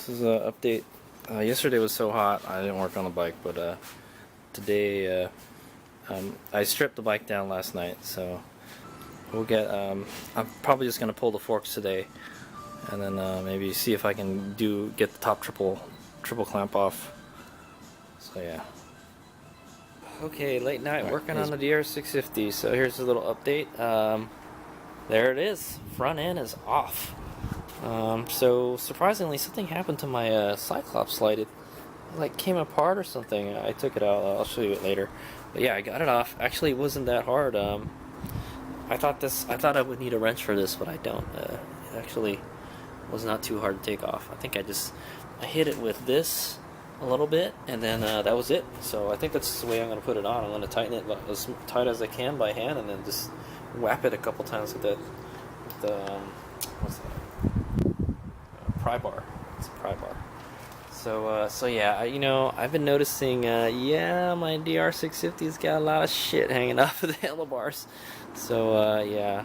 This is an update. Yesterday was so hot I didn't work on the bike, but today I stripped the bike down last night, so we'll get. I'm probably just gonna pull the forks today, and then maybe see if I can get the top triple clamp off. So yeah. Okay, late night working on the DR650. So here's a little update. There it is. Front end is off. So surprisingly, something happened to my Cyclops light. It like came apart or something. I took it out. I'll show you it later. But yeah, I got it off. Actually, it wasn't that hard. I thought I would need a wrench for this, but I don't. It actually was not too hard to take off. I think I hit it with this a little bit, and then that was it. So I think that's the way I'm going to put it on. I'm going to tighten it as tight as I can by hand, and then just whap it a couple times with the what's that? Pry bar. It's a pry bar. So yeah, I've been noticing, yeah, my DR650's got a lot of shit hanging off of the handlebars. So yeah,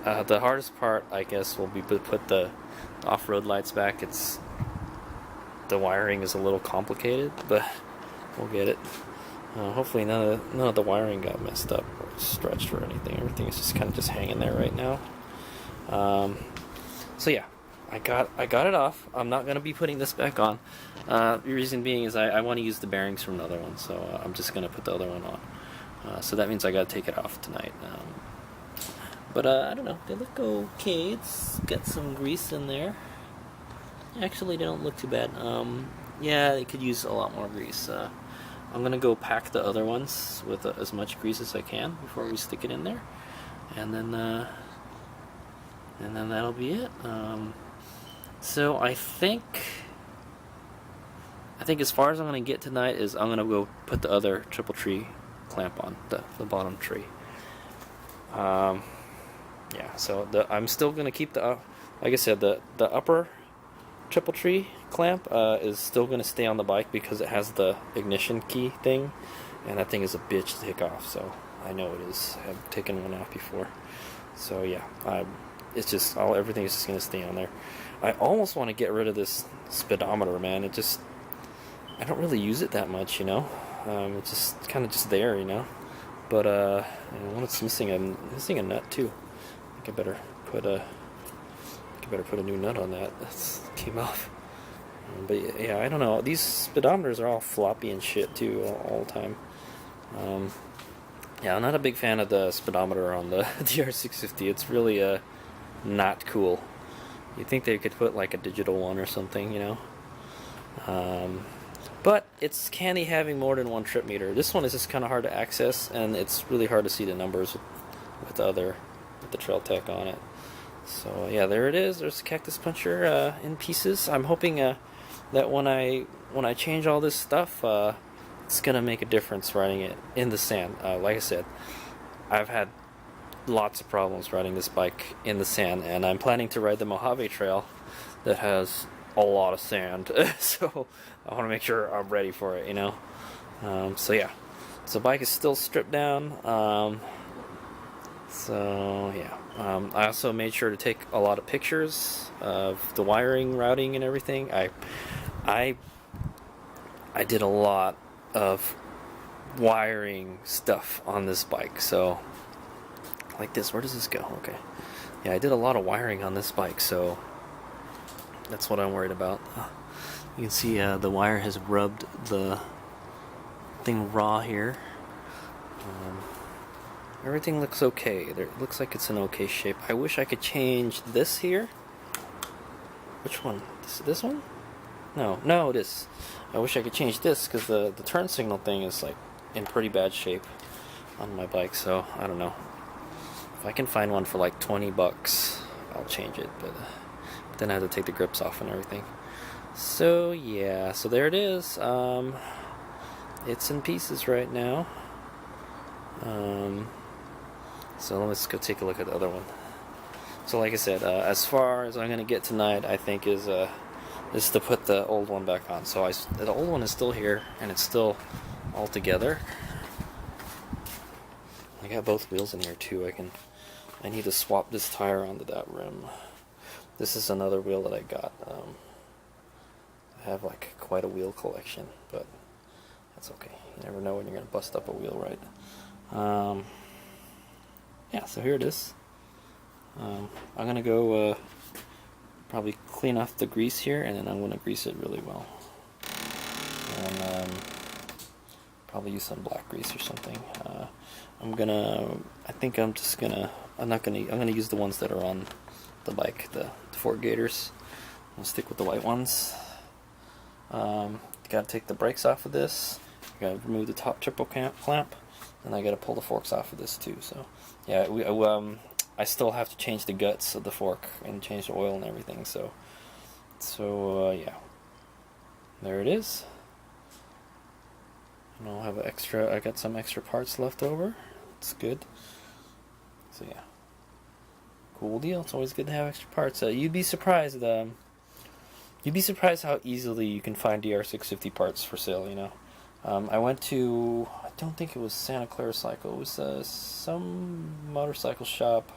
the hardest part, I guess, will be to put the off-road lights back. The wiring is a little complicated, but we'll get it. Hopefully none of the wiring got messed up or stretched or anything. Everything is just kind of hanging there right now. So yeah, I got it off. I'm not going to be putting this back on. The reason being is I want to use the bearings from the other one, so I'm just going to put the other one on. So that means I got to take it off tonight. But I don't know. They look okay. It's got some grease in there. Actually, they don't look too bad. Yeah, they could use a lot more grease. I'm going to go pack the other ones with as much grease as I can before we stick it in there. And then that'll be it. So I think as far as I'm going to get tonight is I'm going to go put the other triple tree clamp on, the bottom tree. Yeah, so I'm still going to keep like I said, the upper triple tree clamp is still going to stay on the bike because it has the ignition key thing, and that thing is a bitch to take off. So I know it is. I've taken one off before. So yeah, it's just everything is just going to stay on there. I almost want to get rid of this speedometer, man. I don't really use it that much, it's just kind of just there, but when it's missing a nut too. I think I better put a new nut on that. That came off. But yeah, I don't know. These speedometers are all floppy and shit too all the time. Yeah, I'm not a big fan of the speedometer on the DR650. It's really not cool. You'd think they could put like a digital one or something, but it's handy having more than one trip meter. This one is just kind of hard to access, and it's really hard to see the numbers with the Trail Tech on it. So yeah, there it is. There's the cactus puncher in pieces. I'm hoping that when I change all this stuff, it's gonna make a difference riding it in the sand. Like I said, I've had lots of problems riding this bike in the sand, and I'm planning to ride the Mojave Trail that has a lot of sand. So I want to make sure I'm ready for it, so yeah, so the bike is still stripped down. So yeah, I also made sure to take a lot of pictures of the wiring, routing, and everything. I did a lot of wiring stuff on this bike. So like this, where does this go? Okay, yeah, I did a lot of wiring on this bike, so that's what I'm worried about. You can see the wire has rubbed the thing raw here. Everything looks okay. It looks like it's in okay shape. I wish I could change this here. Which one? This one? No, it is. I wish I could change this because the turn signal thing is like in pretty bad shape on my bike. So I don't know. If I can find one for like $20, I'll change it. But then I have to take the grips off and everything. So yeah, so there it is. It's in pieces right now. So let's go take a look at the other one. So like I said, as far as I'm going to get tonight, I think is to put the old one back on. So the old one is still here, and it's still all together. I got both wheels in here too. I need to swap this tire onto that rim. This is another wheel that I got. I have like quite a wheel collection, but that's okay. You never know when you're gonna bust up a wheel, right? Yeah, so here it is. I'm gonna go probably clean off the grease here, and then I'm gonna grease it really well. And probably use some black grease or something. I'm gonna use the ones that are on the bike, the Ford Gators. I'll stick with the white ones. Gotta take the brakes off of this. Gotta remove the top triple clamp, and I gotta pull the forks off of this too. So yeah, I still have to change the guts of the fork and change the oil and everything. So yeah, there it is. And I'll have I got some extra parts left over. It's good. So yeah, cool deal. It's always good to have extra parts. You'd be surprised how easily you can find DR650 parts for sale. You know, I went to, I don't think it was Santa Clara Cycle. It was some motorcycle shop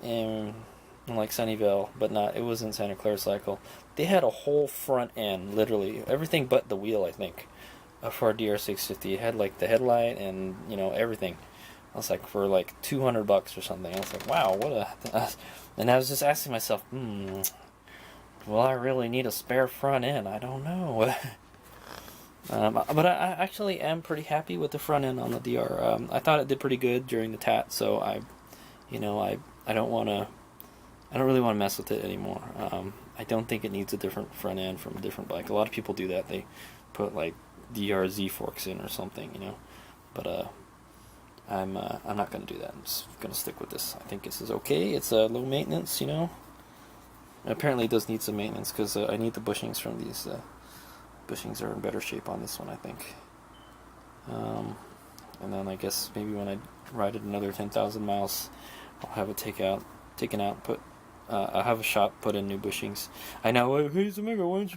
in like Sunnyvale, but it wasn't Santa Clara Cycle. They had a whole front end, literally everything but the wheel, I think, for a DR650. It had like the headlight and everything. I was like, for like $200 or something. I was like, wow, what a... And I was just asking myself, will I really need a spare front end? I don't know. But I actually am pretty happy with the front end on the DR. I thought it did pretty good during the TAT, so I don't really want to mess with it anymore. I don't think it needs a different front end from a different bike. A lot of people do that. They put like DRZ forks in or something, But I'm not gonna do that. I'm just gonna stick with this. I think this is okay. It's low maintenance, Apparently it does need some maintenance because I need the bushings from these. Bushings are in better shape on this one, I think. And then I guess maybe when I ride it another 10,000 miles, I'll have it taken out, I'll have a shop put in new bushings. I know, hey HadesOmega, why don't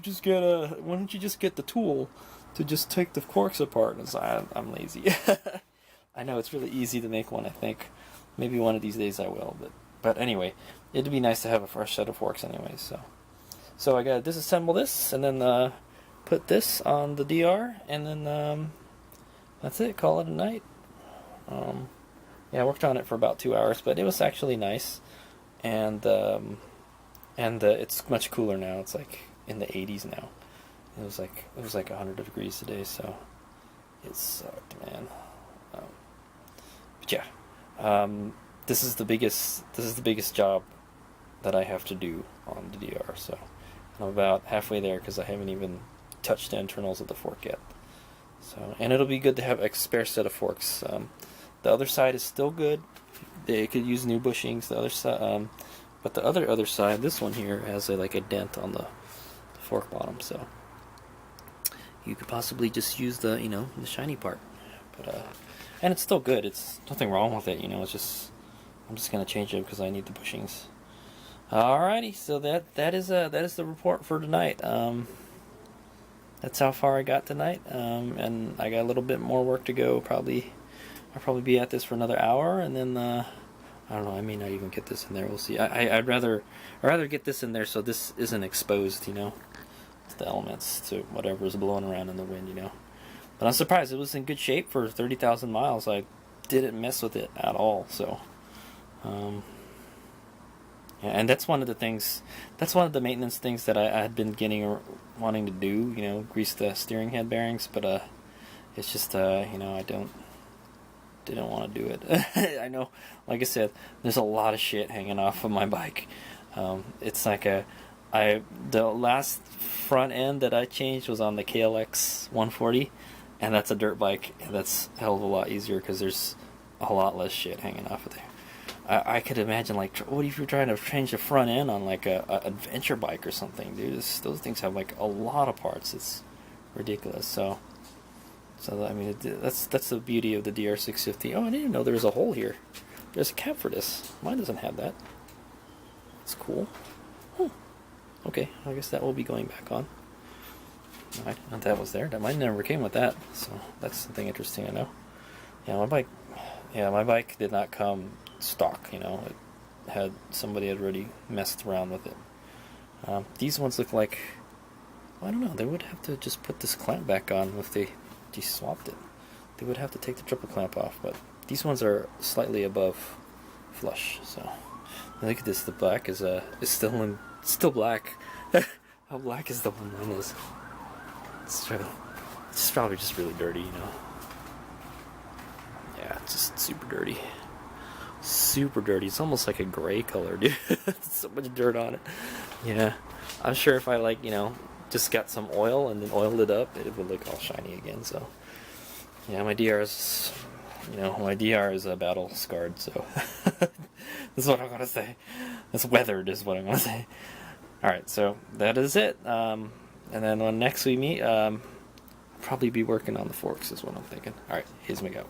you just get the tool to just take the forks apart? And so I'm lazy. I know it's really easy to make one. I think maybe one of these days I will, but anyway, it'd be nice to have a fresh set of forks anyway. So I gotta disassemble this and then put this on the DR, and then that's it. Call it a night. Yeah, I worked on it for about 2 hours, but it was actually nice, and it's much cooler now. It's like in the 80s now. It was like 100 degrees today, so it sucked, man. But yeah, this is the biggest job that I have to do on the DR. So I'm about halfway there because I haven't even touched the internals of the fork yet. So, and it'll be good to have a spare set of forks. The other side is still good. They could use new bushings. The other side, but the other side, this one here, has like a dent on the fork bottom. So you could possibly just use the the shiny part. But and it's still good. It's nothing wrong with it. It's just I'm just gonna change it because I need the bushings. Alrighty, so that is the report for tonight. That's how far I got tonight, and I got a little bit more work to go. I'll probably be at this for another hour, and then I don't know. I may not even get this in there. We'll see. I'd rather get this in there so this isn't exposed, to the elements, to whatever's blowing around in the wind, But I'm surprised it was in good shape for 30,000 miles. I didn't mess with it at all. So, yeah, and that's one of the things. That's one of the maintenance things that I had been wanting to do. Grease the steering head bearings, but it's just I didn't want to do it. I know, like I said, there's a lot of shit hanging off of my bike. It's like the last front end that I changed was on the KLX 140, and that's a dirt bike, and that's a hell of a lot easier because there's a lot less shit hanging off of there. I could imagine, like, what if you're trying to change the front end on like a adventure bike or something, dude? Those things have like a lot of parts. It's ridiculous. So I mean, that's the beauty of the DR650. Oh, I didn't even know there was a hole here. There's a cap for this. Mine doesn't have that. That's cool. Okay, I guess that will be going back on. I didn't know that was there. Mine never came with that, so that's something interesting to know. Yeah, my bike did not come stock. somebody had already messed around with it. These ones look like, I don't know, they would have to just put this clamp back on if they swapped it. They would have to take the triple clamp off, but these ones are slightly above flush. So look at this, the black is still black. How black is the one mine is? It's probably just really dirty, you know. Yeah, it's just super dirty. Super dirty. It's almost like a gray color, dude. So much dirt on it. Yeah, I'm sure if I, like, you know, just got some oil and then oiled it up, it would look all shiny again. So yeah, my DR is, you know, my DR is battle scarred. So that's what I'm gonna say. It's weathered, is what I'm gonna say. All right, so that is it. And then when next we meet, I'll probably be working on the forks, is what I'm thinking. All right, here's me go.